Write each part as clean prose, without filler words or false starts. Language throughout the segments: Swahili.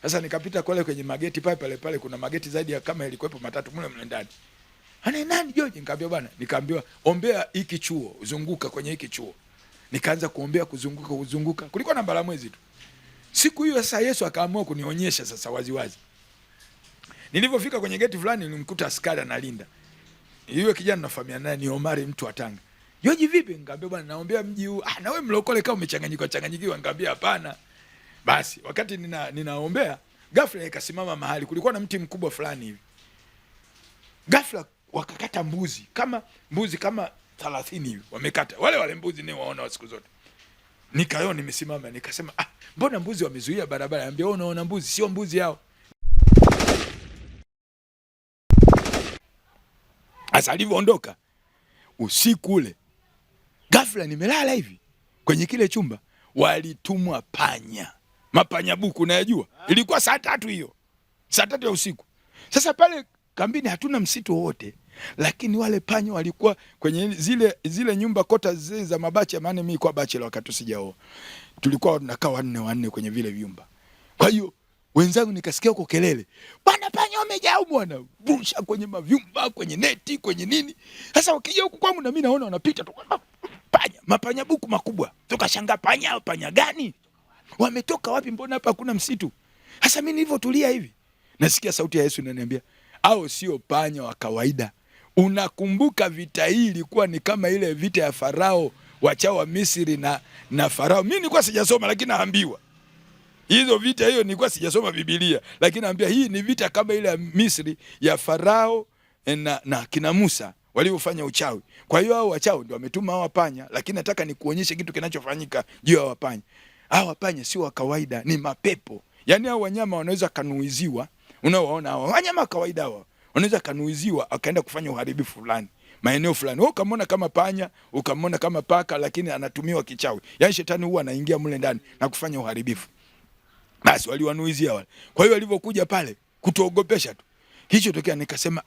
Sasa nikapita kwenye mageti pale kuna mageti zaidi ya kama ilikuwepo matatu mle ndani. Nani George? Nikamwambia bwana, nikaambiwa ombea hiki chuo, zunguka kwenye hiki chuo. Nikaanza kuombea kuzunguka. Kulikuwa na Mbalamwezi tu. Siku hiyo sasa Yesu akaamua kunionyesha sasa waziwazi. Nilipofika kwenye geti fulani nilimkuta askari analinda. Yule kijana nafahamiana naye ni Omari, mtu wa Tanga. George vipi? Nikamwambia bwana, naombea mji huu. Na wewe mlokole kama umechanganyikiwa. Nikamwambia hapana. Basi wakati ninaombea ghafla ikasimama mahali kulikuwa na mti mkubwa fulani hivi. Ghafla wakakata mbuzi kama 30 hivi wamekata. Wale mbuzi ni waona siku zote. Nikaona nimesimama nikasema mbona mbuzi wamezuia barabara? Anambia wewe unaona mbuzi, sio mbuzi hao. Asa alivyoondoka usiku ule, ghafla nimelala hivi kwenye kile chumba, walitumwa panya. Mapanya buku unayajua? Ilikuwa saa 3 hiyo. Saa 3 ya usiku. Sasa pale kambini hatuna msitu wote, lakini wale panya walikuwa kwenye zile nyumba kota zile za mabachi, maana mimi kwa bachelor wakati sijaoa. Tulikuwa tunakaa wanne kwenye vile vyumba. Kwa hiyo wenzangu nikasikia huko kelele. Bwana panya wamejaa huko bwana. Busha kwenye mavyumba, kwenye neti, kwenye nini. Sasa wakija huko kwangu na mimi naona wanapita tu. Mapanya buku makubwa. Tukashangaa panya gani? Wametoka wapi? Mbona hapa hakuna msitu? Sasa mimi nilivyotulia hivi, nasikia sauti ya Yesu inaniambia, "Hao sio panya wa kawaida. Unakumbuka vita hii ilikuwa ni kama ile vita ya Farao, wachao wa Misri na Farao." Mimi nilikuwa sijasoma lakini naambiwa. Hizo vita hiyo nilikuwa sijasoma Biblia, lakini naambia hii ni vita kama ile ya Misri ya Farao na kina Musa waliofanya uchawi. Kwa hiyo hao wachao ndio wametuma hao panya, lakini nataka nikuonyeshe kitu kinachofanyika juu ya hao panya. Hao panya sio wa kawaida, ni mapepo. Yaani hao wanyama wanaweza kanuiziwa. Unaowaona hao wanyama wa kawaida hao wanaweza kanuiziwa akaenda kufanya uharibifu fulani maeneo fulani. Wewe ukamwona kama panya, ukamwona kama paka, lakini anatumiwa kichawi. Yaani shetani huwa anaingia mle ndani na kufanya uharibifu. Basi waliwanuizia wale. Kwa hiyo walivyokuja pale kutuogopesha tu. Kilichotokea nikasema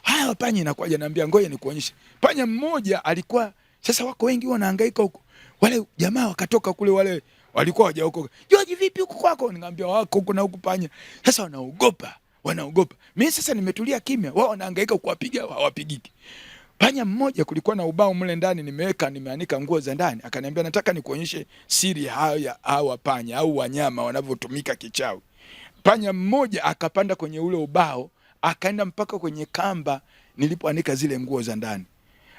haya panya inakuja, naambia ngoja nikuonyeshe. Panya mmoja alikuwa, sasa wako wengi wanahangaika huko. Wale jamaa wakatoka kule, wale walikuwa hawajaokoka. George vipi huko kwako? Nikamwambia wako huko na huko panya. Sasa wanaogopa. Mimi sasa nimetulia kimya, wao wanahangaika kuwapiga, hawapigiki. Panya mmoja, kulikuwa na ubao mle ndani nimeanika nguo za ndani. Akaniambia nataka nikuonyeshe siri hawa panya au wanyama wanavyotumika kichawi. Panya mmoja akapanda kwenye ule ubao, akaenda mpaka kwenye kamba nilipoanika zile nguo za ndani.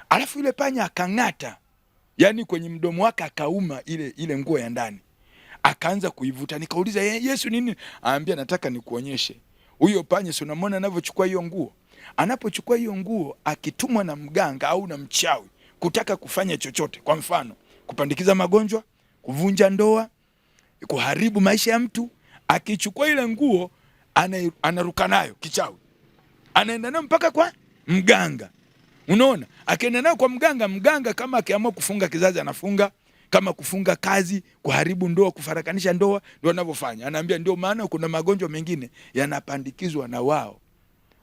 Alafu ile panya akang'ata. Yaani kwenye mdomo wake akauma ile nguo ya ndani. Akaanza kuivuta. Nikauliza Yesu nini? Anambia nataka nikuonyeshe. Huyo panya si unamwona anavyochukua hiyo nguo? Anapochukua hiyo nguo akitumwa na mganga au na mchawi kutaka kufanya chochote, kwa mfano kupandikiza magonjwa, kuvunja ndoa, kuharibu maisha ya mtu, akichukua ile nguo anaruka nayo kichawi. Anaenda nayo mpaka kwa mganga. Unaona? Akienda nayo kwa mganga kama akiamua kufunga kizazi anafunga, kama kufunga kazi, kuharibu ndoa, kufarakanisha ndoa, ndio anavyofanya. Anaambia ndio maana kuna magonjwa mengine yanapandikizwa na wao.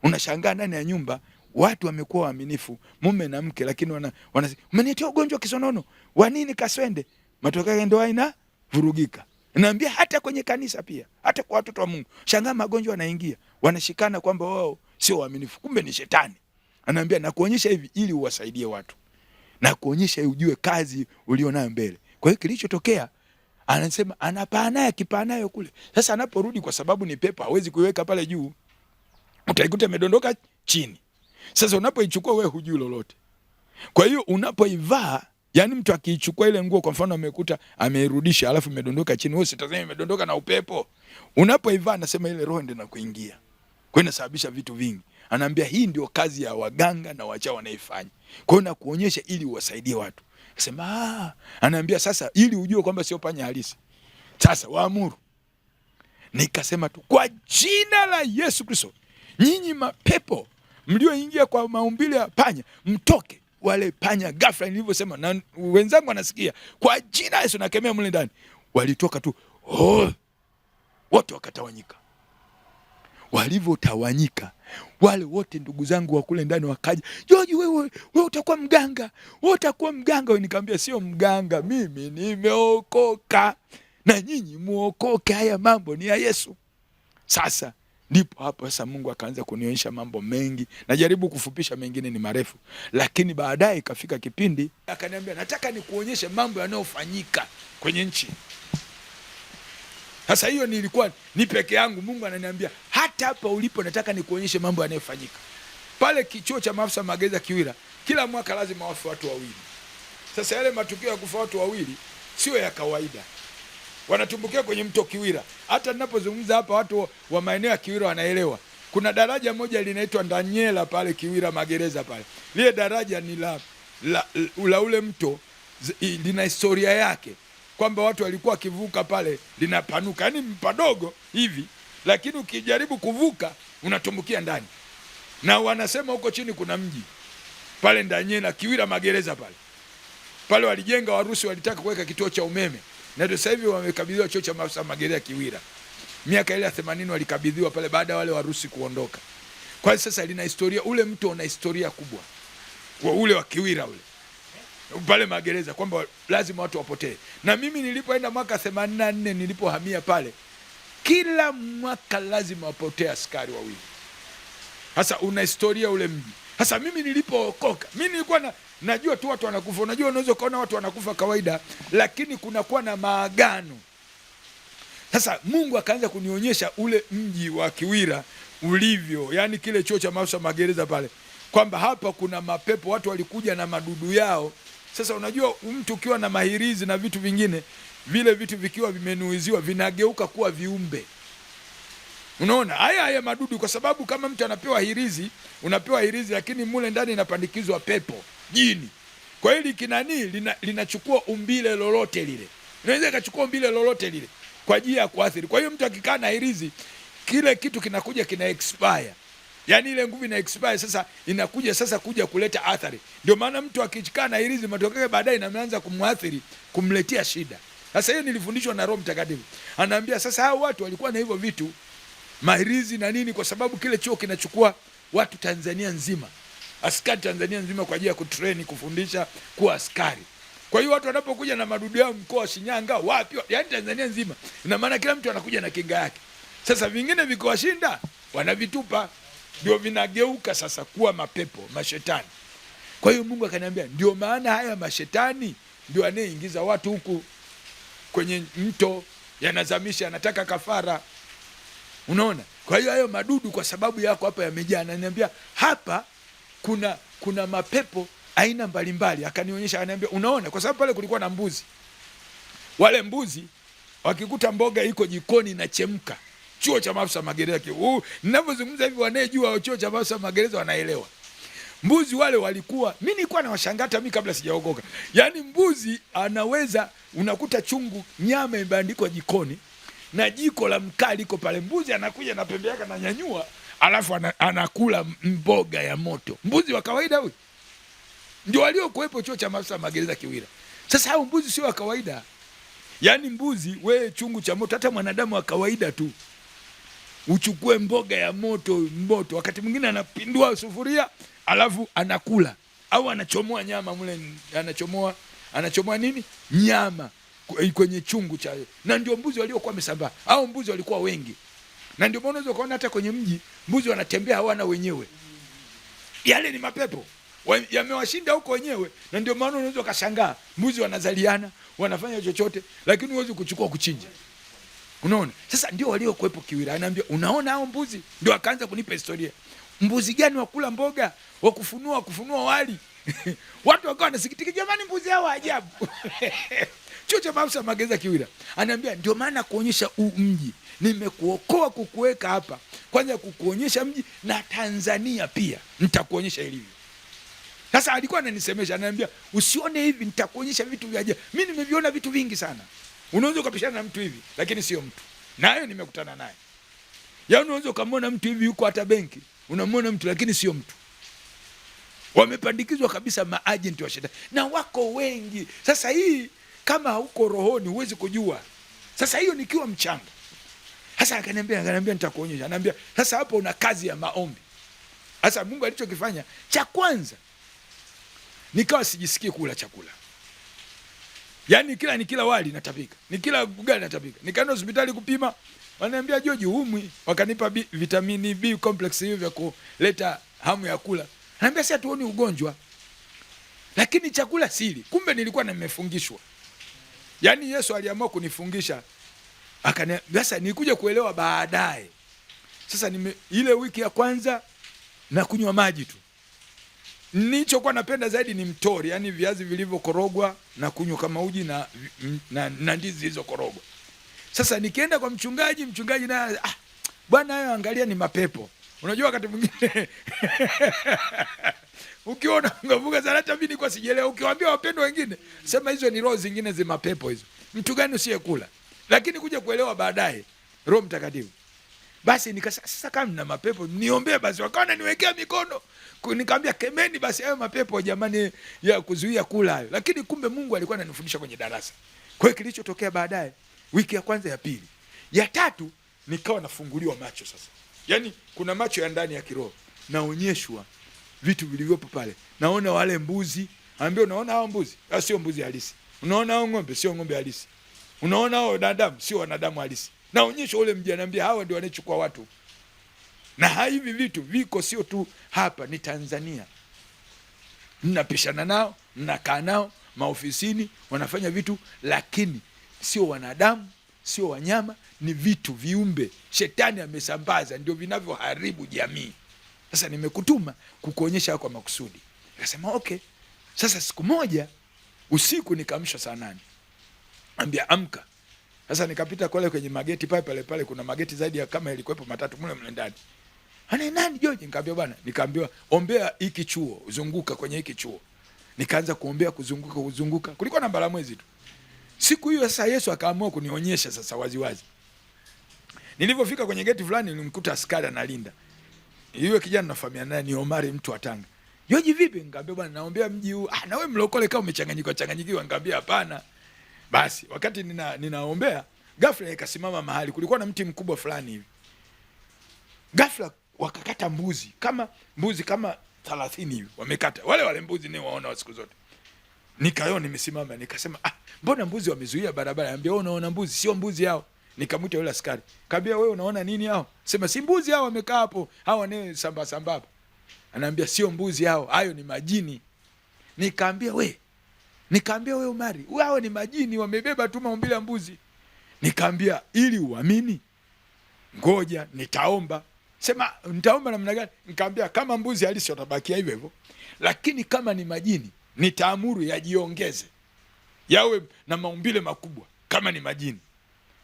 Unashangaa ndani ya nyumba watu wamekuwa waaminifu, mume na mke, lakini umeniletea ugonjwa kisonono. Wa nini kaswende? Matokeo yake ndoa inavurugika. Naambia hata kwenye kanisa pia, hata kwa watoto wa Mungu. Shangaa magonjwa yanaingia, wanashikana kwamba wao sio waaminifu, kumbe ni shetani. Anaambia na kuonyesha hivi ili uwasaidie watu. Na kuonyesha ujue kazi ulionayo mbele. Kwa hiyo kilichotokea, anasema anapaa naye akipaa nayo kule. Sasa anaporudi, kwa sababu ni pepo, hawezi kuiweka pale juu. Utaikuta imedondoka chini. Sasa unapoichukua wewe hujui lolote. Kwa hiyo unapoivaa, yani mtu akiichukua ile nguo, kwa mfano amekuta ameirudisha alafu imedondoka chini, wewe usitazame imedondoka na upepo. Unapoivaa anasema ile roho ndio inakuingia. Kwa hiyo inasababisha vitu vingi. Anaambia hii ndio kazi ya waganga na wachawi wanaifanya. Kwa hiyo nakuonyesha ili uwasaidie watu. Akasema anaambia sasa ili ujue kwamba sio panya halisi. Sasa waamuru. Nikasema tu kwa jina la Yesu Kristo, nyinyi mapepo mlioingia kwa maumbile ya panya, mtoke. Wale panya ghafla nilivyosema na wenzangu wanasikia, kwa jina la Yesu nakemea mle ndani. Walitoka tu, wote wakatawanyika. Walivyotawanyika, wale wote ndugu zangu wa kule ndani wakaja, George wewe utakuwa mganga. Wewe utakuwa mganga. Nikamwambia sio mganga, mimi nimeokoka. Na nyinyi muokoke, haya mambo ni ya Yesu. Sasa ndipo hapo sasa Mungu akaanza kunionyesha mambo mengi. Najaribu kufupisha, mengine ni marefu, lakini baadaye ikafika kipindi akaniambia, nataka nikuonyeshe mambo yanayofanyika kwenye nchi. Sasa hiyo nilikuwa ni peke yangu. Mungu ananiambia, hata hapa ulipo nataka nikuonyeshe mambo yanayofanyika. Pale kichuo cha maafisa magereza Kiwira, kila mwaka lazima wafe watu wawili. Sasa yale matukio ya kufa watu wawili sio ya kawaida. Wanatumbukia kwenye mto Kiwira. Hata ninapozungumza hapa watu wa maeneo ya Kiwira wanaelewa. Kuna daraja moja linaitwa Ndanyela pale Kiwira magereza pale. Lile daraja ni la ule mto, lina historia yake, kwamba watu walikuwa kivuka pale linapanuka. Yaani mpadogo hivi, lakini ukijaribu kuvuka unatumbukia ndani. Na wanasema huko chini kuna mji pale Ndanyela Kiwira magereza pale. Pale walijenga, Warusi walitaka kuweka kituo cha umeme. Na ndio sasa hivi wamekabidhiwa chuo cha maafisa magereza Kiwira. Miaka ile ya 80 walikabidhiwa pale baada ya wale Warusi kuondoka. Kwa hiyo sasa lina historia, ule mto una historia kubwa. Kwa ule wa Kiwira ule. Pale magereza, kwamba lazima watu wapotee. Na mimi nilipoenda mwaka 84 nilipohamia pale, kila mwaka lazima wapotee askari wawili. Sasa una historia ule mji. Sasa mimi nilipookoka, mimi nilikuwa najua tu watu wanakufa. Unajua unaweza kuona watu wanakufa kawaida, lakini kunakuwa na maagano. Sasa Mungu akaanza kunionyesha ule mji wa Kiwira ulivyo, yani kile chuo cha maafisa magereza pale, kwamba hapa kuna mapepo, watu walikuja na madudu yao. Sasa unajua mtu ukiwa na mahirizi na vitu vingine, vile vitu vikiwa vimenuiziwa vinageuka kuwa viumbe. Unaona haya madudu, kwa sababu kama mtu anapewa hirizi, unapewa hirizi lakini mule ndani inapandikizwa pepo, jini. Kwa hiyo kinani linachukua umbile lolote lile. Inaweza ikachukua umbile lolote lile kwa ajili ya kuathiri. Kwa hiyo mtu akikaa na hirizi, kile kitu kinakuja kina expire. Yaani ile nguvu ina expire, sasa inakuja sasa kuja kuleta athari. Ndio maana mtu akikaa na hirizi, matokeo baadaye inaanza kumwathiri, kumletea shida. Sasa hiyo nilifundishwa na Roho Mtakatifu. Anaambia sasa hao watu walikuwa na hivyo vitu, mahirizi na nini, kwa sababu kile chuo kinachukua watu Tanzania nzima, askari Tanzania nzima kwa ajili ya kutrain, kufundisha kuwa askari. Kwa hiyo watu wanapokuja na madudu yao mkoa wa Shinyanga, wapi, yani Tanzania nzima, ina maana kila mtu anakuja na kinga yake. Sasa vingine vikowashinda wanavitupa, ndio vinageuka sasa kuwa mapepo, mashetani. Kwa hiyo Mungu akaniambia, ndio maana haya mashetani ndio anayeingiza watu huku kwenye mto, yanazamisha, anataka kafara. Unaona? Kwa hiyo hayo madudu kwa sababu yako hapa yamejaa. Ananiambia hapa kuna mapepo aina mbalimbali. Akanionyesha, ananiambia unaona, kwa sababu pale kulikuwa na mbuzi. Wale mbuzi wakikuta mboga iko jikoni inachemka, chuo cha maafisa magereza ninavyozungumza hivi, wanayejua chuo cha maafisa magereza wanaelewa. Mbuzi wale walikuwa, mimi nilikuwa na washangata mimi kabla sijaokoka. Yaani mbuzi anaweza, unakuta chungu nyama imebandikwa jikoni na jiko la mkaa liko pale, mbuzi anakuja na pembe yake ananyanyua, alafu anakula mboga ya moto. Mbuzi wa kawaida huyu ndio waliokuwepo chuo cha maafisa magereza Kiwira. Sasa hao mbuzi sio wa kawaida. Yaani mbuzi, wewe chungu cha moto, hata mwanadamu wa kawaida tu uchukue mboga ya moto, wakati mwingine anapindua sufuria alafu anakula, au anachomoa nyama mule, anachomoa nini, nyama kwenye chungu cha. Na ndio mbuzi waliokuwa wamesambaa, au mbuzi walikuwa wengi. Na ndio maana unaweza kuona hata kwenye mji mbuzi wanatembea hawana wenyewe. Yale ni mapepo yamewashinda huko wenyewe. Na ndio maana unaweza kushangaa mbuzi wanazaliana, wanafanya chochote, lakini huwezi kuchukua kuchinja. Unaona? Sasa ndio waliokuepo Kiwira. Anaambia unaona hao mbuzi, ndio akaanza kunipa historia. Mbuzi gani wakula mboga, wakufunua wali. Watu wakawa wanasikitika, jamani mbuzi hao ajabu. Chuo cha maafisa magereza Kiwira. Anaambia ndio maana kuonyesha huu mji, nimekuokoa kukuweka hapa. Kwanza kukuonyesha mji na Tanzania pia nitakuonyesha ilivyo. Sasa alikuwa ananisemesha, ananiambia usione hivi, nitakuonyesha vitu vya ajabu. Mimi nimeviona vitu vingi sana. Unaweza kupishana na mtu hivi, lakini sio mtu. Na hayo nimekutana naye. Ya unaweza kumwona mtu hivi yuko hata benki, unamwona mtu lakini sio mtu. Wamepandikizwa kabisa maagenti wa shetani. Na wako wengi. Sasa hii kama hauko rohoni huwezi kujua. Sasa hiyo nikiwa mchanga. Sasa akaniambia nitakuonyesha. Ananiambia sasa hapo una kazi ya maombi. Sasa Mungu alichokifanya, cha kwanza nikawa sijisikii kula chakula. Yaani nikila wali natapika, nikila ugali natapika. Nikaenda hospitali kupima, Wananiambia George humwi, wakanipa vitamini B complex hiyo vya kuleta hamu ya kula. Ananiambia si hatuoni ugonjwa. Lakini chakula sili. Kumbe nilikuwa nimefungishwa. Yaani Yesu aliamua kunifungisha. Sasa nilikuja kuelewa baadaye. Sasa ile wiki ya kwanza na kunywa maji tu. Nilichokuwa napenda zaidi ni mtori, yani viazi vilivyokorogwa na kunywa kama uji na ndizi zilizokorogwa. Sasa nikienda kwa mchungaji naye bwana hayo angalia ni mapepo. Unajua wakati mwingine ukiona ngavuga sana hata mimi kwa sijelea, ukiwaambia wapendwa wengine sema hizo ni roho zingine za mapepo hizo. Mtu gani usiyekula? Lakini kuja kuelewa baadaye Roho Mtakatifu. Basi nikasema sasa kama na mapepo niombee basi, wakaona niwekea mikono. Nikamwambia kemeni basi hayo mapepo jamani ya kuzuia kula hayo. Lakini kumbe Mungu alikuwa ananifundisha kwenye darasa. Kwa hiyo kilichotokea baadaye, wiki ya kwanza, ya pili, ya tatu nikawa nafunguliwa macho sasa. Yaani kuna macho ya ndani ya kiroho. Naonyeshwa vitu vilivyopo pale. Naona wale mbuzi, anambia unaona hao mbuzi? Sio mbuzi halisi. Unaona hao ng'ombe? Sio ng'ombe halisi. Unaona hao wanadamu? Sio wanadamu halisi. Naonyesha ule mji, anambia hawa ndio wanachukua watu. Na hivi vitu viko sio tu hapa, ni Tanzania. Mnapishana nao, mnakaa nao maofisini, wanafanya vitu, lakini sio wanadamu, sio wanyama, ni vitu viumbe. Shetani amesambaza, ndio vinavyoharibu jamii. Sasa nimekutuma kukuonyesha kwa makusudi. Nikasema okay. Sasa siku moja usiku nikaamshwa saa 8. Ambia amka. Sasa nikapita kwenye mageti pale kuna mageti zaidi ya kama ilikuwepo 3 mle ndani. Nani George? Nikamwambia bwana, nikaambiwa ombea hiki chuo, zunguka kwenye hiki chuo. Nikaanza kuombea kuzunguka. Kulikuwa na Mbalamwezi tu. Siku hiyo sasa Yesu akaamua kunionyesha sasa waziwazi. Nilipofika kwenye geti fulani nilimkuta askari analinda. Yule kijana nafahamiana naye ni Omari, mtu wa Tanga. George vipi? Nikamwambia bwana naombea mji huu. Na wewe mlokole kama umechanganyikiwa. Nikamwambia hapana. Basi wakati ninaombea ghafla ikasimama mahali kulikuwa na mti mkubwa fulani hivi. Ghafla wakakata mbuzi kama 30 hivi wamekata. Wale mbuzi ni waona siku zote. Nikaona nimesimama nikasema mbona mbuzi wamezuia barabara? Anambia wewe unaona mbuzi? Sio mbuzi hao. Nikamwita yule askari. Kaambia wewe unaona nini hao? Sema si mbuzi hao wamekaa hapo. Hao ni samba. Ananiambia sio mbuzi hao, hayo ni majini. Nikamwambia wewe Omari, wao ni majini wamebeba tu maumbile ya mbuzi. Nikamwambia ili uamini, ngoja nitaomba. Sema nitaomba namna gani? Nikamwambia kama mbuzi halisi watabakia hivyo hivyo, lakini kama ni majini nitaamuru yajiongeze, yawe na maumbile makubwa kama ni majini.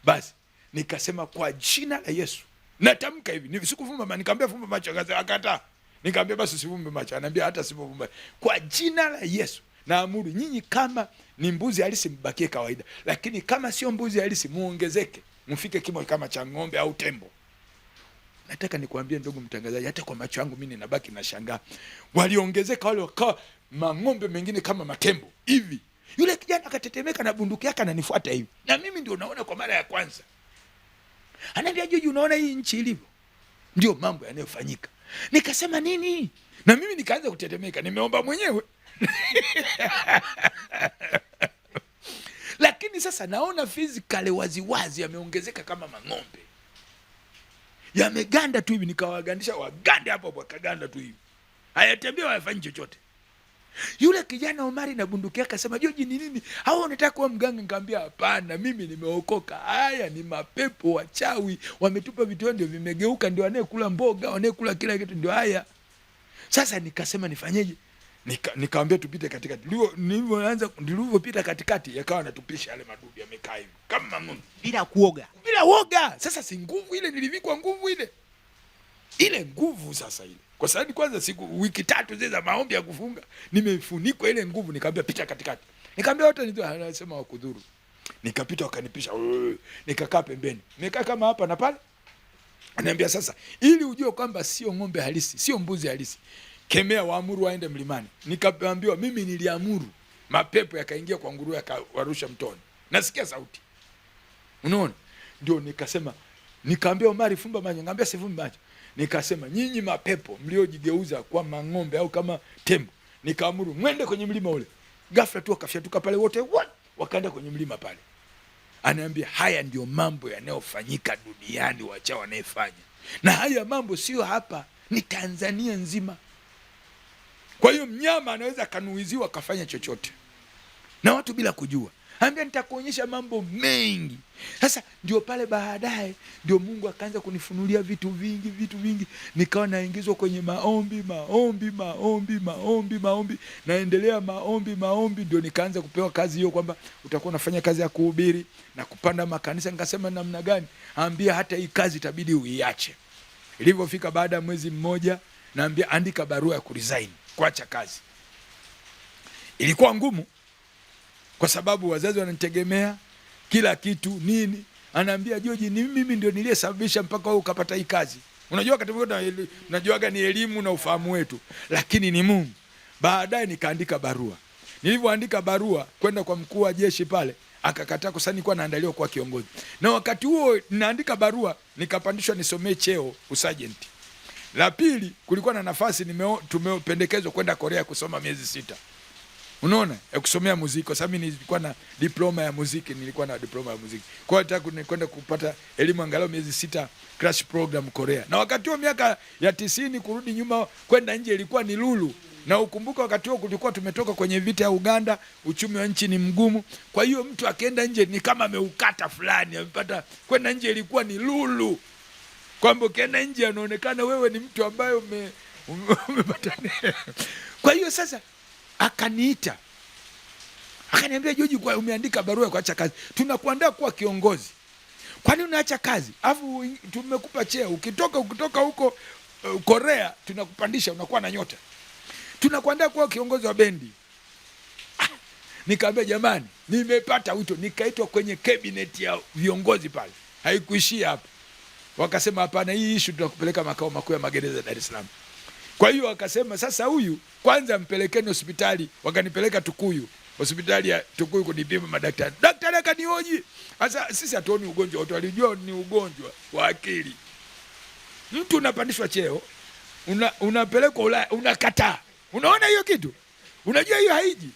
Basi nikasema kwa jina la Yesu natamka hivi, nisikufumba macho. Nikamwambia fumba macho, akakataa. Nikamwambia basi usifumbe macho. Ananiambia hata sifumbe. Kwa jina la Yesu naamuru nyinyi kama ni mbuzi halisi mbakie kawaida, lakini kama sio mbuzi halisi muongezeke, mfike kimo kama cha ng'ombe au tembo. Nataka nikwambie ndugu mtangazaji, hata kwa macho yangu mimi ninabaki na shangaa. Waliongezeka wale wakawa mang'ombe mengine kama matembo hivi. Yule kijana akatetemeka na bunduki yake ananifuata hivi. Na mimi ndio naona kwa mara ya kwanza. Ananiambia Joji, unaona hii nchi ilivyo? Ndio mambo yanayofanyika. Nikasema nini? Na mimi nikaanza kutetemeka, nimeomba mwenyewe. Lakini sasa naona physically waziwazi yameongezeka kama mang'ombe. Yameganda tu hivi, nikawagandisha wagande hapo wakaganda tu hivi. Hayatembea hayafanyi chochote. Yule kijana Omari na bunduki yake akasema, Joji ni nini? Hao unataka kuwa mganga? Nikamwambia hapana, mimi nimeokoka. Haya ni mapepo wachawi, wametupa vitu ndio vimegeuka, ndio anayekula mboga, anayekula kila kitu ndio haya. Sasa nikasema nifanyeje? Nikamwambia tupite katikati. Nilipopita katikati yakawa natupisha yale madudu yamekaa hivi kama ng'ombe bila kuoga. Bila woga. Sasa si nguvu ile, nilivikwa nguvu ile. Ile nguvu sasa ile. Kwa sababu kwanza wiki 3 zile za maombi ya kufunga, nimefunikwa ile nguvu. Nikamwambia pita katikati. Nikamwambia wote ndio anasema wakudhuru. Nikapita wakanipisha. Nikakaa pembeni. Nimekaa kama hapa na pale. Ananiambia sasa, ili ujue kwamba sio ng'ombe halisi, sio mbuzi halisi, kemea waamuru waende mlimani. Nikaambiwa mimi niliamuru, mapepo yakaingia kwa nguruwe yakawarusha mtoni. Nasikia sauti. Unaona? Ndio nikasema, nikaambia Omari fumba macho. Ngambia sifumbi macho. Nikasema nyinyi mapepo mliojigeuza kwa mang'ombe au kama tembo, nikaamuru mwende kwenye mlima ule. Ghafla tu wakafyatuka pale wote, wakaenda kwenye mlima pale. Anaambia haya ndio mambo yanayofanyika duniani, wachawi wanayefanya, na haya mambo sio hapa, ni Tanzania nzima. Kwa hiyo mnyama anaweza akanuiziwa akafanya chochote na watu bila kujua. Ambia nitakuonyesha mambo mengi. Sasa ndio pale baadaye ndio Mungu akaanza kunifunulia vitu vingi, nikawa naingizwa kwenye maombi, naendelea maombi, ndio nikaanza kupewa kazi hiyo kwamba utakuwa unafanya kazi ya kuhubiri na kupanda makanisa. Nikasema namna gani? Ambia hata hii kazi itabidi uiache. Ilivyofika baada ya mwezi mmoja, naambia andika barua ya kuresign, kuacha kazi. Ilikuwa ngumu kwa sababu wazazi wananitegemea kila kitu nini. Anaambia George, ni mimi ndio niliyesababisha mpaka wewe ukapata hii kazi. Unajua wakati unajuaga ni elimu na ufahamu wetu, lakini ni Mungu. Baadaye nikaandika barua. Nilivyoandika barua kwenda kwa mkuu wa jeshi pale, akakataa kwa sababu nilikuwa naandaliwa kuwa kiongozi. Na wakati huo ninaandika barua, nikapandishwa nisomee cheo usajenti. La pili, kulikuwa na nafasi tumependekezwa kwenda Korea kusoma miezi 6. Unaona, ya kusomea muziki, kwa sababu nilikuwa na diploma ya muziki, Kwa hiyo nataka kwenda kupata elimu angalau miezi 6 crash program Korea. Na wakati huo miaka ya 90 kurudi nyuma kwenda nje ilikuwa ni lulu. Na ukumbuka wakati huo kulikuwa tumetoka kwenye vita ya Uganda, uchumi wa nchi ni mgumu. Kwa hiyo mtu akienda nje ni kama ameukata fulani, amepata kwenda nje ilikuwa ni lulu. Kwamba ukienda nje anaonekana wewe ni mtu ambaye umepata. Kwa hiyo sasa akaniita, akaniambia George, kwa umeandika barua ya kuacha kazi, tunakuandaa kuwa kiongozi, kwani unaacha kazi? Afu tumekupa cheo, ukitoka huko Korea tunakupandisha, unakuwa na nyota, tunakuandaa kuwa kiongozi wa bendi. Nikamwambia jamani, nimepata wito. Nikaitwa kwenye cabinet ya viongozi pale. Haikuishia hapo, wakasema hapana, hii issue tunakupeleka makao makuu ya magereza Dar es Salaam. Kwa hiyo wakasema sasa huyu kwanza mpelekeni hospitali. Wakanipeleka Tukuyu, hospitali ya Tukuyu kunipima madaktari. Daktari akanihoji. Sasa sisi hatuoni ugonjwa, watu walijua ni ugonjwa wa akili. Mtu unapandishwa cheo, unapelekwa Ulaya, unakataa. Unaona hiyo kitu? Unajua hiyo haiji.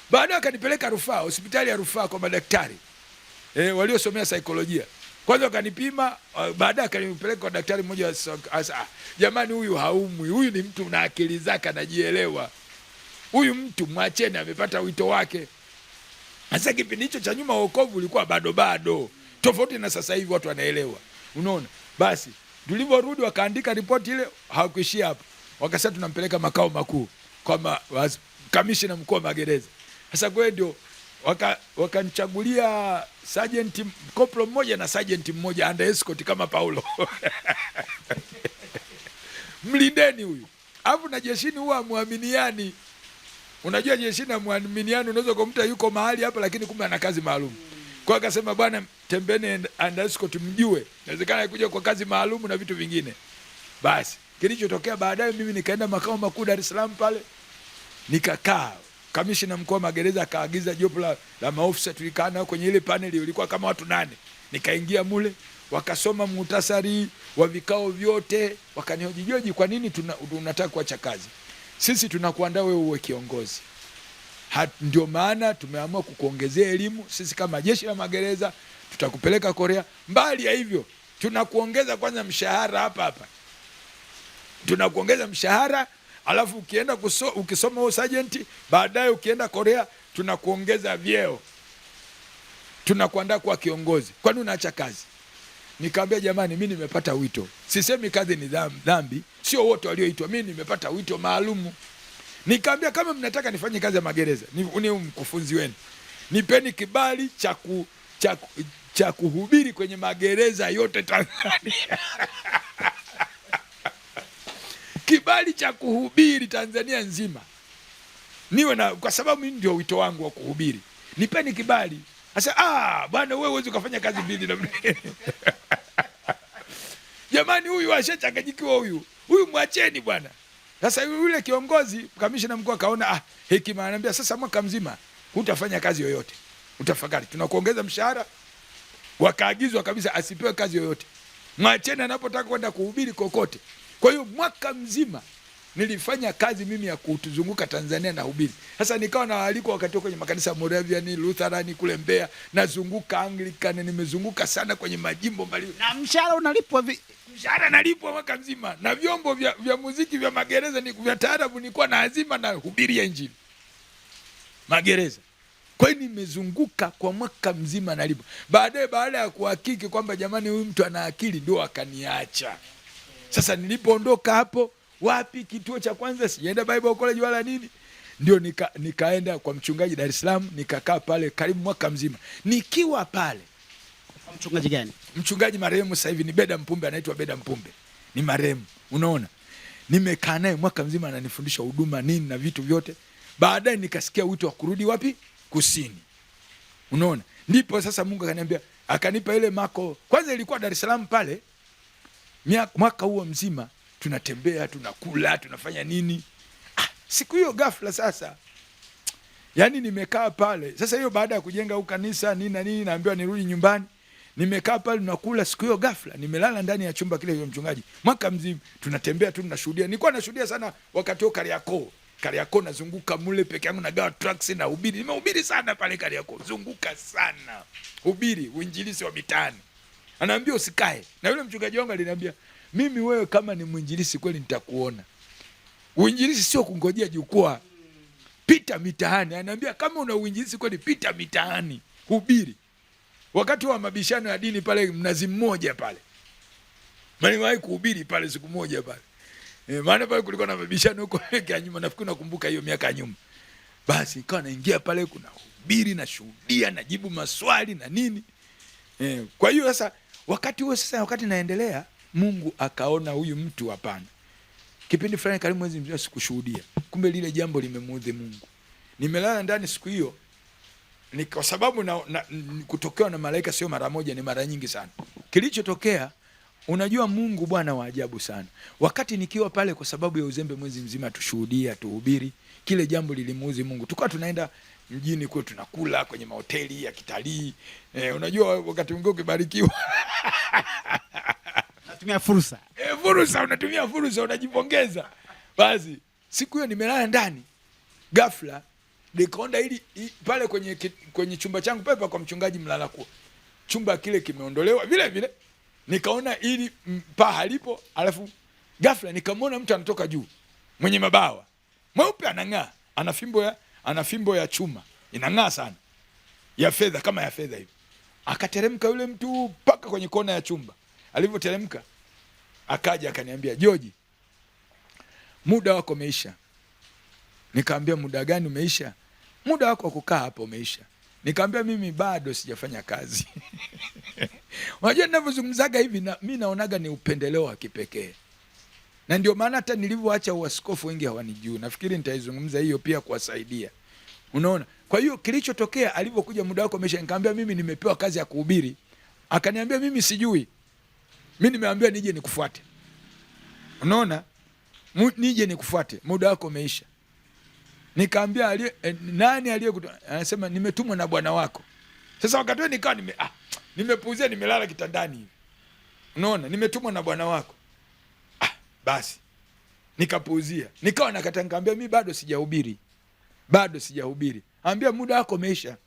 Baadaye akanipeleka rufaa, hospitali ya rufaa kwa madaktari waliosomea saikolojia. Kwanza wakanipima, baadaye akanipeleka kwa daktari mmoja. Jamani, huyu haumwi, huyu ni mtu na akili zake, anajielewa. Huyu mtu mwacheni, amepata wito wake. Sasa kipindi hicho cha nyuma wokovu ulikuwa bado. Tofauti na sasa hivi watu wanaelewa. Unaona? Basi tulivyorudi wakaandika ripoti ile, hawakuishia hapo. Wakasema tunampeleka makao makuu kwa kamishna mkuu wa magereza. Sasa kwa ndio wakanichagulia sergeant koplo mmoja na sergeant mmoja under escort kama Paulo. Mlindeni huyu. Alafu na jeshini huwa muaminiani. Unajua jeshini muaminiani, unaweza kumta yuko mahali hapa lakini kumbe ana kazi maalum. Kwa hiyo akasema bwana, tembeni under escort mjue. Inawezekana kuja kwa kazi maalum na vitu vingine. Basi kilichotokea baadaye, mimi nikaenda makao makuu Dar es Salaam pale. Nikakaa. Kamishna mkuu wa magereza akaagiza jopo la maofisa, tulikaa nao kwenye ile paneli, ilikuwa kama watu 8. Nikaingia mule, wakasoma muhtasari wa vikao vyote, wakanihoji, George, kwa nini tunataka kuacha kazi? Sisi tunakuandaa wewe uwe kiongozi. Ndio maana tumeamua kukuongezea elimu. Sisi kama jeshi la magereza tutakupeleka Korea. Mbali ya hivyo, tunakuongeza kwanza mshahara hapa. Tunakuongeza mshahara. Alafu ukienda ukisoma huo sergeant, baadaye ukienda Korea tunakuongeza vyeo. Tunakuandaa kuwa kiongozi. Kwani unaacha kazi? Nikamwambia jamani, mimi nimepata wito. Sisemi kazi ni dhambi, sio wote walioitwa. Mimi nimepata wito maalumu. Nikamwambia kama mnataka nifanye kazi ya magereza, ni mkufunzi wenu, nipeni kibali cha kuhubiri kwenye magereza yote Tanzania. Kibali cha kuhubiri Tanzania nzima. Niwe na, kwa sababu mimi ndio wito wangu wa kuhubiri. Nipeni kibali. Sasa bwana, wewe huwezi kufanya kazi mbili na jamani, huyu ashachanganyikiwa huyu. Huyu mwacheni bwana. Sasa yule kiongozi, kamishna mkuu akaona hekima, ananiambia sasa mwaka mzima hutafanya kazi yoyote. Utafakari, tunakuongeza mshahara. Wakaagizwa kabisa asipewe kazi yoyote. Mwacheni anapotaka kwenda kuhubiri kokote. Kwa hiyo mwaka mzima nilifanya kazi mimi ya kutuzunguka Tanzania na hubiri. Sasa nikawa na aliko wakati kwenye makanisa Moravian, Lutheran kule Mbeya, nazunguka Anglican, nimezunguka sana kwenye majimbo mbalimbali. Na mshahara unalipwa mshahara nalipwa mwaka mzima, na vyombo vya muziki vya magereza ni vya taarabu, nilikuwa na azima na hubiri ya Injili magereza. Kwa hiyo nimezunguka kwa mwaka mzima nalipwa. Baadaye baada ya kuhakiki kwamba jamani huyu mtu ana akili, ndio akaniacha. Sasa nilipoondoka hapo, wapi kituo cha kwanza, sijaenda Bible College wala nini, ndio nikaenda kwa mchungaji Dar es Salaam, nikakaa pale karibu mwaka mzima. Nikiwa pale, mchungaji gani? Mchungaji marehemu sasa hivi ni Beda Mpumbe, anaitwa Beda Mpumbe. Ni marehemu. Unaona? Nimekaa naye mwaka mzima, ananifundisha huduma nini na vitu vyote. Baadaye nikasikia wito wa kurudi wapi? Kusini. Unaona? Ndipo sasa Mungu akaniambia, akanipa ile mako. Kwanza ilikuwa Dar es Salaam pale. Mwaka huo mzima tunatembea, tunakula, tunafanya nini. Siku hiyo ghafla sasa, yani nimekaa pale. Sasa hiyo baada ya kujenga huko kanisa nini na nini, naambiwa nirudi nyumbani. Nimekaa pale tunakula, siku hiyo ghafla nimelala ndani ya chumba kile cha mchungaji. Mwaka mzima tunatembea tu, tunashuhudia. Nilikuwa nashuhudia sana wakati huo Kariakoo nazunguka mule peke yangu, nagawa tracts na hubiri. Nimehubiri sana pale Kariakoo, zunguka sana. Hubiri, uinjilisti wa mitaani. Anaambia usikae. Na yule mchungaji wangu aliniambia, mimi wewe kama ni mwinjilisti kweli nitakuona. Uinjilisti sio kungojea jukwaa. Pita mitaani. Anaambia kama una uinjilisti kweli pita mitaani. Hubiri. Wakati wa mabishano ya dini pale Mnazi Mmoja pale. Niliwahi kuhubiri pale siku moja pale. Maana pale kulikuwa na mabishano huko ya nyuma, nafikiri nakumbuka hiyo miaka ya nyuma. Basi nikawa naingia pale, kuna hubiri na shuhudia na jibu maswali na nini. Kwa hiyo sasa wakati naendelea, Mungu akaona huyu mtu hapana. Kipindi fulani karibu mwezi mzima sikushuhudia. Kumbe lile jambo limemuudhi Mungu. Nimelala ndani siku hiyo, ni kwa sababu kutokewa na malaika sio mara moja, ni mara nyingi sana. Kilichotokea, unajua Mungu Bwana wa ajabu sana. Wakati nikiwa pale kwa sababu ya uzembe mwezi mzima tushuhudia, tuhubiri, kile jambo lilimuudhi Mungu. Tukawa tunaenda mjini kwetu tunakula kwenye mahoteli ya kitalii. Unajua wakati mwingine ukibarikiwa unatumia fursa. Unatumia fursa, unajipongeza. Basi siku hiyo nimelala ndani. Ghafla nikaona ili pale kwenye chumba changu pepa kwa mchungaji mlala kwa. Chumba kile kimeondolewa vile vile. Nikaona ili paa halipo, alafu ghafla nikamwona mtu anatoka juu. Mwenye mabawa. Mweupe anang'aa, ana fimbo ya chuma. Inang'aa sana. Ya fedha, kama ya fedha hivi. Akateremka yule mtu paka kwenye kona ya chumba. Alivyoteremka akaja akaniambia, George, muda wako umeisha. Nikamwambia muda gani umeisha? Muda wako wa kukaa hapa umeisha. Nikamwambia mimi bado sijafanya kazi. Unajua ninavyozungumzaga hivi mimi naonaga ni upendeleo wa kipekee. Na ndio maana hata nilivyoacha uaskofu wengi hawanijui. Nafikiri nitaizungumza hiyo pia kuwasaidia. Unaona? Kwa hiyo kilichotokea alivyokuja muda wako umeisha, nikamwambia mimi nimepewa kazi ya kuhubiri. Akaniambia mimi sijui. Mimi nimeambiwa nije nikufuate. Unaona? Nije nikufuate, muda wako umeisha. Nikamwambia nani aliyekutoa? Anasema nimetumwa na bwana wako. Sasa wakati wewe nikawa nimepuuzia, nimelala kitandani hivi. Unaona? Nimetumwa na bwana wako. Basi nikapuuzia. Nikawa nakata, nikamwambia mimi bado sijahubiri. Anambia muda wako umeisha.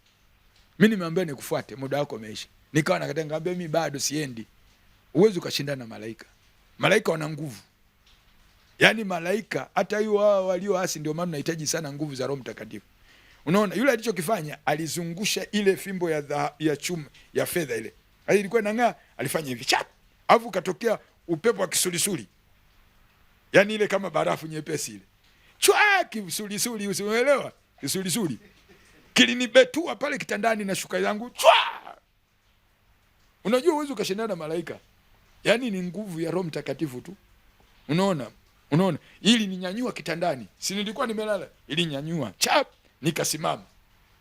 Mimi nimeambiwa nikufuate, muda wako umeisha. Nikawa nakata, nikamwambia mimi bado siendi. Uwezo ukashindana na malaika. Malaika wana nguvu. Yaani malaika hata hiyo wao walioasi, ndio maana tunahitaji sana nguvu za Roho Mtakatifu. Unaona, yule alichokifanya alizungusha ile fimbo ya chuma ya fedha ile. Ilikuwa inang'aa, alifanya hivi chap. Alafu katokea upepo wa kisulisuli. Yaani ile kama barafu nyepesi ile. Chwa kisulisuli, usielewa? Kisulisuli. Kilinibetua pale kitandani na shuka yangu. Chwa! Unajua uwezo ukashindana na malaika. Yaani ni nguvu ya Roho Mtakatifu tu. Unaona? Ili ninyanyua kitandani. Si nilikuwa nimelala, ili nyanyua. Chap, nikasimama.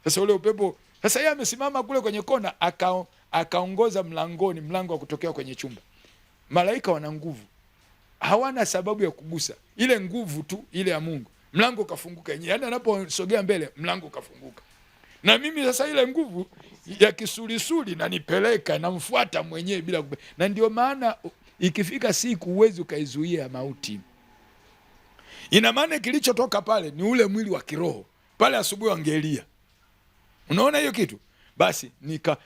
Sasa ule upepo, sasa yeye amesimama kule kwenye kona, akaongoza mlango wa kutokea kwenye chumba. Malaika wana nguvu. Hawana sababu ya kugusa. Ile nguvu tu ile ya Mungu. Mlango ukafunguka yenyewe. Yaani anaposogea mbele, mlango ukafunguka. Na mimi sasa ile nguvu ya kisulisuli na nipeleka na mfuata mwenyewe bila na ndio maana ikifika siku uwezi ukaizuia mauti. Ina maana kilichotoka pale ni ule mwili wa kiroho. Pale asubuhi wangelia. Unaona hiyo kitu? Basi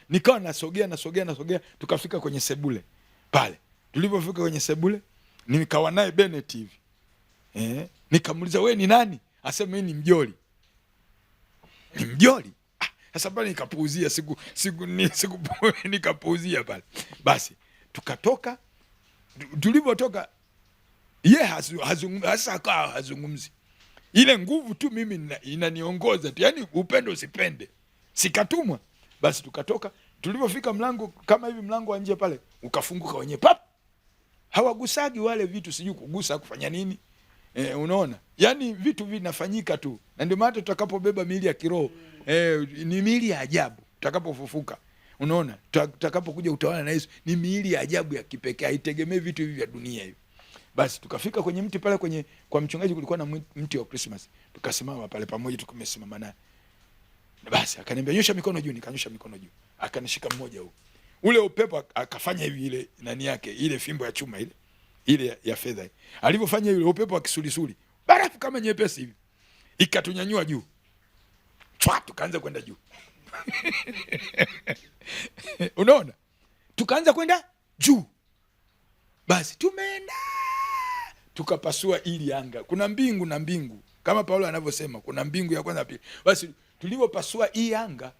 nikawa nasogea tukafika kwenye sebule. Pale. Tulipofika kwenye sebule, nikawa naye Bennett hivi. Nikamuuliza, wewe ni nani? Asema mimi ni mjoli. Ni mjoli? Sasa pale nikapuuzia nikapuuzia pale. Basi tukatoka, tulipotoka hazungumzi. Ile nguvu tu mimi inaniongoza tu. Yaani upende usipende. Sikatumwa. Basi tukatoka, tulipofika mlango kama hivi, mlango wa nje pale ukafunguka wenyewe pap. Hawagusagi wale vitu, sijui kugusa kufanya nini. Unaona? Yaani vitu vinafanyika tu. Na ndio maana tutakapobeba miili ya kiroho, ni miili ya ajabu tutakapofufuka. Unaona? Tutakapokuja utawala na Yesu, ni miili ya ajabu ya kipekee, haitegemei vitu hivi vya dunia hivi. Basi tukafika kwenye mti pale kwa mchungaji, kulikuwa na mti wa Christmas. Tukasimama pale pamoja, tukamesimama naye. Basi akaniambia nyosha mikono juu, nikanyosha mikono juu. Akanishika mmoja huo. Ule upepo akafanya hivi, ile nani yake, ile fimbo ya chuma ile ya fedha. Alipofanya ile upepo wa kisulisuli, barafu kama nyepesi hivi, ikatunyanyua juu. Chwa, tukaanza kwenda juu. Unaona? Tukaanza kwenda juu. Basi tumeenda, tukapasua ili anga. Kuna mbingu na mbingu. Kama Paulo anavyosema, kuna mbingu ya kwanza pili. Basi tulipopasua hii anga,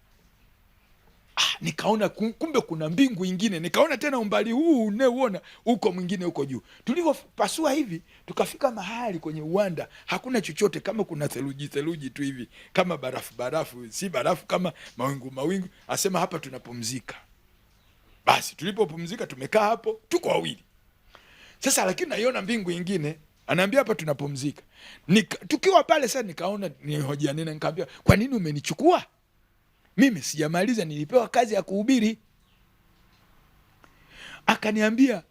nikaona kumbe kuna mbingu ingine. Nikaona tena umbali huu unaoona uko mwingine huko juu. Tulipopasua hivi, tukafika mahali kwenye uwanda, hakuna chochote, kama kuna theluji tu hivi, kama barafu, si barafu, kama mawingu. Asema hapa tunapumzika. Basi tulipopumzika, tumekaa hapo, tuko wawili. Sasa lakini naiona mbingu ingine, anaambia hapa tunapumzika. Tukiwa pale sasa, nikaona nihojiane, nikamwambia, kwa nini umenichukua? Mimi sijamaliza, nilipewa kazi ya kuhubiri. Akaniambia,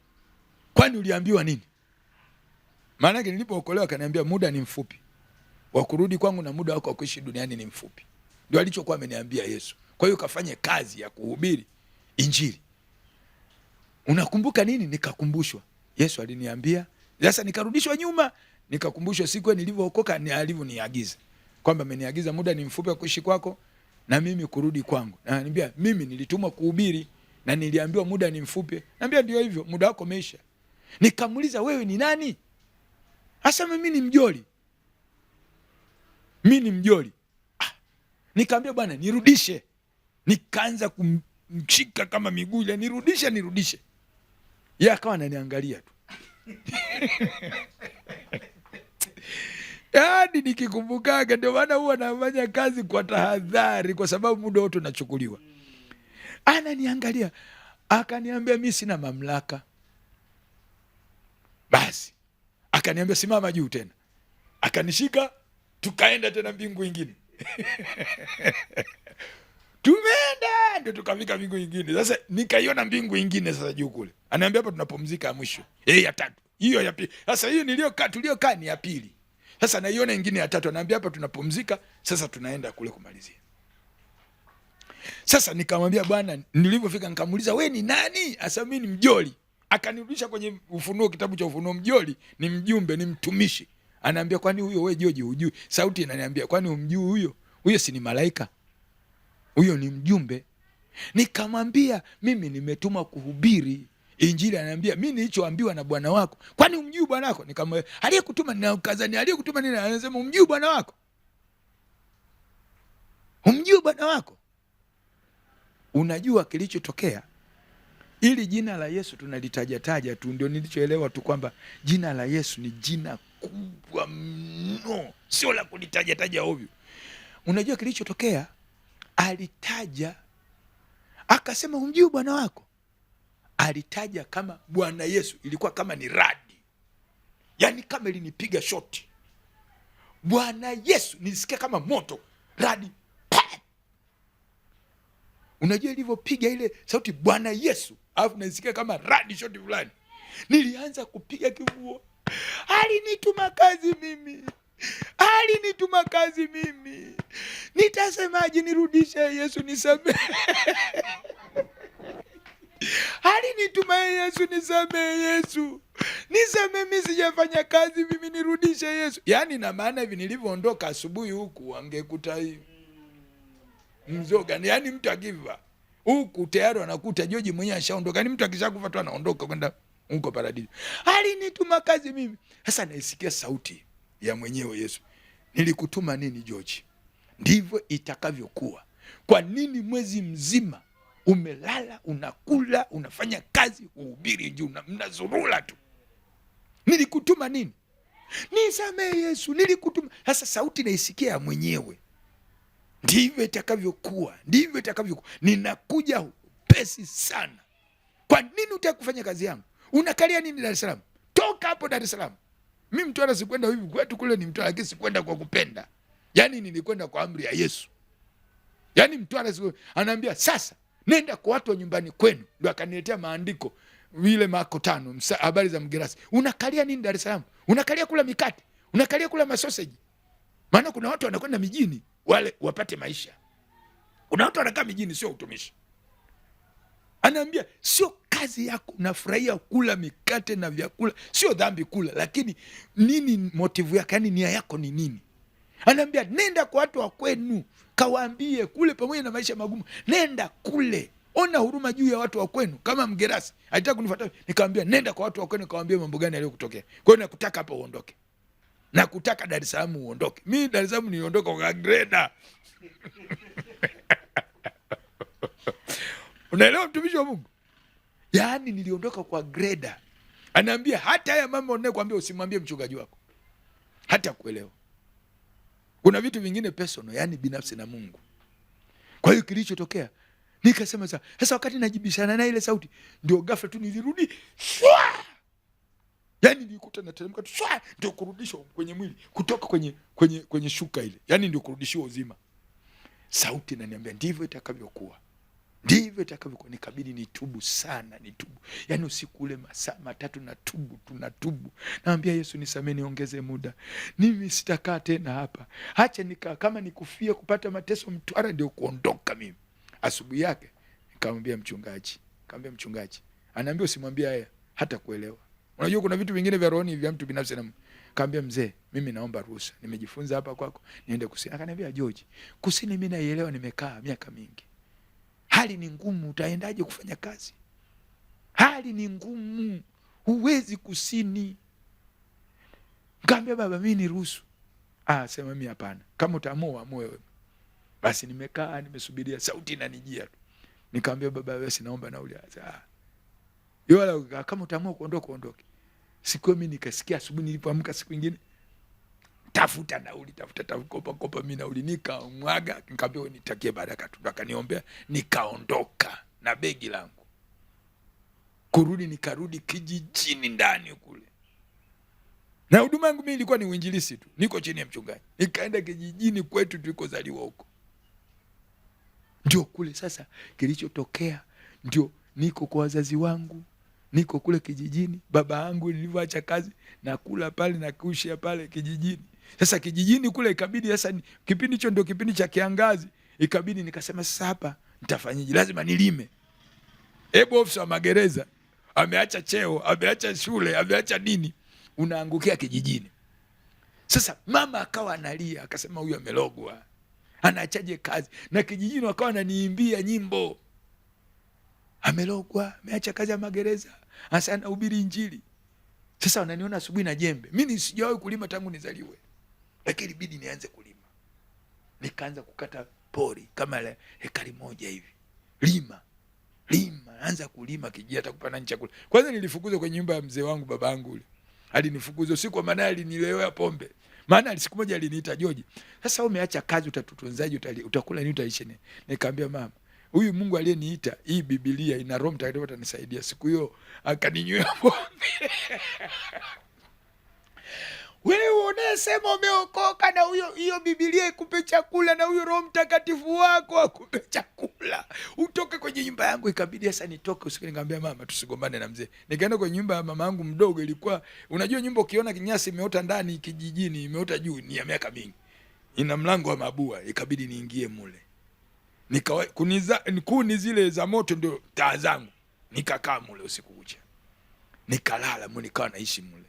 kwani uliambiwa nini? Maana yake nilipookolewa akaniambia muda ni mfupi wa kurudi kwangu na muda wako wa kuishi duniani ni mfupi. Ndio alichokuwa ameniambia Yesu. Kwa hiyo kafanye kazi ya kuhubiri Injili. Unakumbuka nini? Nikakumbushwa. Yesu aliniambia, sasa nikarudishwa nyuma, nikakumbushwa siku nilivyookoka ni alivyoniagiza. Kwamba ameniagiza muda ni mfupi wa kuishi kwako na mimi kurudi kwangu. Na ananiambia mimi nilitumwa kuhubiri na niliambiwa muda ni mfupi. Naambia ndio hivyo, muda wako umeisha. Nikamuuliza, wewe ni nani? Asema mimi ni mjoli. Mimi ni mjoli. Nikamwambia bwana nirudishe. Nikaanza kumshika kama miguu ile, nirudishe. Yeye akawa ananiangalia tu. Yaani nikikumbukaga, ndio maana huwa nafanya kazi kwa tahadhari, kwa sababu muda wote unachukuliwa. Ananiangalia, akaniambia mimi sina mamlaka. Basi akaniambia simama juu tena, akanishika, tukaenda tena mbingu ingine. Tumeenda ndio tukafika mbingu ingine. Sasa nikaiona mbingu ingine sasa juu kule. Ananiambia hapa tunapumzika ya mwisho. Ya tatu. Hiyo ya pili. Sasa hiyo tuliokaa ni ya pili. Sasa naiona ingine ya tatu. Ananiambia hapa tunapumzika, sasa tunaenda kule kumalizia. Sasa nikamwambia bwana, nilipofika nikamuuliza wewe ni nani? Asa mimi ni mjoli. Akanirudisha kwenye Ufunuo, kitabu cha Ufunuo. Mjoli ni mjumbe, ni mtumishi. Anaambia kwani huyo wewe Joji hujui? Sauti inaniambia kwani humjui huyo? Huyo si ni malaika? Huyo ni mjumbe. Nikamwambia mimi nimetuma kuhubiri Injili. Ananiambia mimi nilichoambiwa na bwana wako. Kwani umjui bwana wako? Nikamwambia aliyekutuma na kazani, aliyekutuma nini? Anasema umjui bwana wako? Umjui bwana wako? Unajua kilichotokea? Ili jina la Yesu tunalitaja tu, ndio nilichoelewa tu kwamba jina la Yesu ni jina kubwa mno, sio la kulitaja ovyo. Unajua kilichotokea? Alitaja akasema umjui bwana wako. Alitaja kama Bwana Yesu, ilikuwa kama ni radi, yaani kama ilinipiga shoti. Bwana Yesu nilisikia kama moto, radi pap. Unajua ilivyopiga ile sauti Bwana Yesu, alafu nilisikia kama radi shoti fulani, nilianza kupiga kifua. Alinituma kazi mimi. Nitasemaje? Nirudishe Yesu, nisamehe. Alinituma Yesu, nisamehe Yesu. niseme mimi sijafanya kazi, mimi nirudishe Yesu. Yaani na maana hivi nilivyoondoka asubuhi huku wangekuta mzoga. Yaani mtu akiva huku tayari anakuta George mwenyewe ashaondoka. Yaani mtu akishakufa tu anaondoka kwenda huko paradiso. Alinituma kazi mimi. Sasa naisikia sauti ya mwenyewe Yesu. Nilikutuma nini George? Ndivyo itakavyokuwa. Kwa nini mwezi mzima umelala, unakula, unafanya kazi, uhubiri juu, mnazurula tu? Nilikutuma nini? Nisamehe Yesu, nilikutuma. Sasa sauti naisikia ya mwenyewe. Ndivyo itakavyokuwa, ndivyo itakavyokuwa. Ninakuja upesi sana. Kwa nini utaki kufanya kazi yangu? Unakalia nini Dar es Salaam? Toka hapo Dar es Salaam. Mimi Mtwara sikwenda hivi, kwetu kule ni Mtwara, lakini sikwenda kwa kupenda. Yaani nilikwenda kwa amri ya Yesu. Yaani Mtwara anaambia sasa nenda kwa watu wa nyumbani kwenu. Ndio akaniletea maandiko vile Marko 5 habari za mgerasi. Unakalia nini Dar es Salaam? Unakalia kula mikate? Unakalia kula masoseji? Maana kuna watu wanakwenda mijini wale wapate maisha. Kuna watu wanakaa mijini sio utumishi. Anaambia sio kazi yako, nafurahia kula mikate na vyakula, sio dhambi kula, lakini nini motivu yako? Yani nia yako ni nini? Anaambia nenda kwa watu wa kwenu, kawaambie kule pamoja na maisha magumu, nenda kule. Ona huruma juu ya watu wa kwenu. Kama mgerasi alitaka kunifuata, nikamwambia nenda kwa watu wa kwenu kawaambie mambo gani yaliyokutokea. Kwa hiyo nakutaka hapa uondoke. Nakutaka Dar es Salaam uondoke. Mimi Dar es Salaam niondoka kwa greda. Unaelewa mtumishi wa Mungu? Yaani niliondoka kwa greda. Anaambia hata haya mama unayekwambia usimwambie mchungaji wako. Hata kuelewa. Kuna vitu vingine personal, yani binafsi na Mungu. Kwa hiyo kilichotokea, nikasema sasa wakati najibishana na ile sauti, ndio ghafla tu nilirudi. Shwa! Yani nilikuta nateremka tu, shwa! Ndio kurudishwa kwenye mwili, kutoka kwenye shuka ile. Yani ndio kurudishiwa uzima. Sauti inaniambia ndivyo itakavyokuwa. Ndivyo itakavyokuwa. Nikabidi nitubu sana, nitubu. Yani usiku ule masaa 3 tunatubu. Naambia Yesu nisamehe, niongeze muda. Mimi sitakaa tena hapa. Acha kama nikufia kupata mateso Mtwara ndio kuondoka mimi. Asubuhi yake nikamwambia mchungaji. Anaambia usimwambie haya hata kuelewa. Unajua kuna vitu vingine vya rohoni vya mtu binafsi na kaambia mzee, mimi naomba ruhusa. Nimejifunza hapa kwako, niende kusini. Akaniambia George, kusini mimi naielewa, nimekaa miaka mingi. Hali ni ngumu, utaendaje kufanya kazi? Hali ni ngumu, huwezi kusini. Nikamwambia baba, mimi niruhusu. Sema mimi hapana. Kama utaamua amue wewe. Basi nimekaa nimesubiria, sauti inanijia tu. Nikamwambia baba, wewe naomba nauli. Yule kama utaamua kuondoka uondoke. Siku mimi nikasikia asubuhi nilipoamka siku nyingine, tafuta nauli, tafuta kopa mimi nauli, nikamwaga. Nikamwambia wewe nitakie baraka tu. Akaniombea, nikaondoka na begi langu. Nikarudi kijijini ndani kule. Na huduma yangu mimi ilikuwa ni uinjilisti tu. Niko chini ya mchungaji. Nikaenda kijijini kwetu tulikozaliwa huko. Ndio kule sasa kilichotokea, ndio niko kwa wazazi wangu. Niko kule kijijini, baba yangu nilivyoacha kazi na kula pale na kushia pale kijijini. Sasa kijijini kule ikabidi sasa kipindi hicho ndio kipindi cha kiangazi, ikabidi nikasema sasa hapa nitafanyaje? Lazima nilime. Ofisa wa magereza ameacha cheo, ameacha shule, ameacha nini, unaangukia kijijini. Sasa mama akawa analia, akasema huyu amelogwa. Anaachaje kazi? Na kijijini wakawa wananiimbia nyimbo. Amelogwa, ameacha kazi ya magereza, hasa anahubiri Injili. Sasa wananiona asubuhi na jembe. Mimi sijawahi kulima tangu nizaliwe. Lakini ilibidi nianze kulima. Nikaanza kukata pori kama hekari 1 hivi. Lima, anza kulima kijiji hata kupana chakula. Kwanza nilifukuzwa kwenye nyumba ya mzee wangu, baba yangu yule. Alinifukuzwa siku, maana alinilewa pombe. Maana siku moja aliniita, George, sasa umeacha kazi, utatutunzaje, utakula nini, utaishi nini? Nikamwambia mama, huyu Mungu aliyeniita, hii Biblia ina Roho Mtakatifu atanisaidia. Siku hiyo akaninywea pombe. Wewe unasema umeokoka na hiyo Biblia ikupe chakula na huyo Roho Mtakatifu wako akupe chakula, utoke kwenye nyumba yangu. Ikabidi sasa nitoke usiku. Nikamwambia mama, tusigombane na mzee. Nikaenda kwenye nyumba ya mama yangu mdogo. Ilikuwa unajua nyumba ukiona kinyasi imeota ndani kijijini, imeota juu, ni ya miaka mingi, ina mlango wa mabua. Ikabidi niingie mule, kuni zile za moto ndio taa zangu. Nikakaa mule usiku kucha. Nikalala mwe, nikawa naishi mule.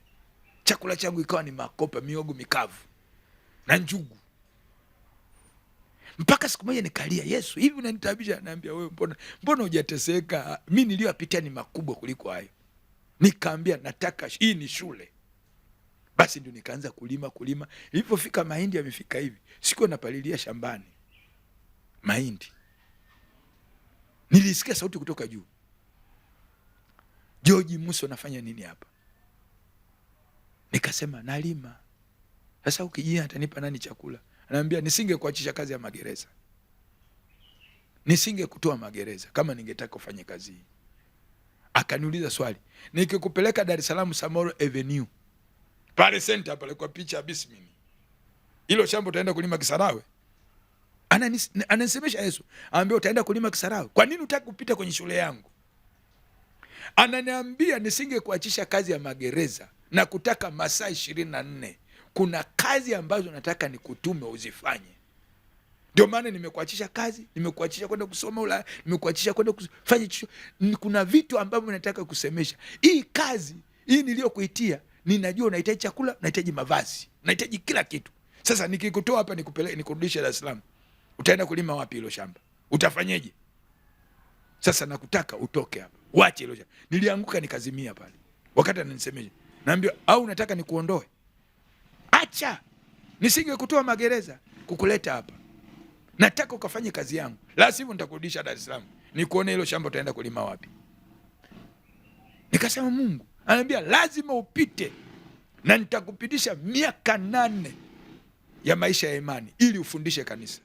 Chakula changu ikawa ni makopa, miogo mikavu na njugu. Mpaka siku moja nikalia, Yesu, hivi unanitabisha? Anaambia, wewe mbona hujateseka? Mimi niliyopitia ni makubwa kuliko hayo. Nikaambia nataka, hii ni shule. Basi ndio nikaanza kulima. Ilipofika mahindi yamefika hivi, sikuwa napalilia shambani mahindi. Nilisikia sauti kutoka juu, George Musa, unafanya nini hapa? Nikasema nalima. Sasa ukijia atanipa nani chakula? Anaambia, nisingekuachisha kazi ya magereza, nisingekutoa magereza kama ningetaka ufanye kazi hii. Akaniuliza swali, nikikupeleka Dar es Salaam Samoro Avenue pale center pale kwa picha Bismini, hilo shamba utaenda kulima Kisarawe? Ananisemesha Yesu, anambia utaenda kulima Kisarawe? Kwa nini utaki kupita kwenye shule yangu? Ananiambia nisingekuachisha kazi ya magereza na kutaka masaa 24. Kuna kazi ambazo nataka nikutume uzifanye. Ndio maana nimekuachisha kazi, nimekuachisha kwenda kusoma Ulaya, nimekuachisha kwenda kufanya chuo. Kuna vitu ambavyo nataka kusemesha. Hii kazi, hii niliyokuitia, ninajua unahitaji chakula, unahitaji mavazi, unahitaji kila kitu. Sasa nikikutoa hapa nikurudishe Dar es Salaam, utaenda kulima wapi hilo shamba? Utafanyeje? Sasa nakutaka utoke hapa. Wache hilo shamba. Nilianguka nikazimia pale. Wakati ananisemesha, naambia, au unataka nikuondoe? Acha. Nisingekutoa magereza kukuleta hapa. Nataka ukafanye kazi yangu. La sivyo nitakurudisha Dar es Salaam. Nikuone hilo shamba utaenda kulima wapi? Nikasema Mungu ananiambia lazima upite, na nitakupitisha miaka 8 ya maisha ya imani ili ufundishe kanisa.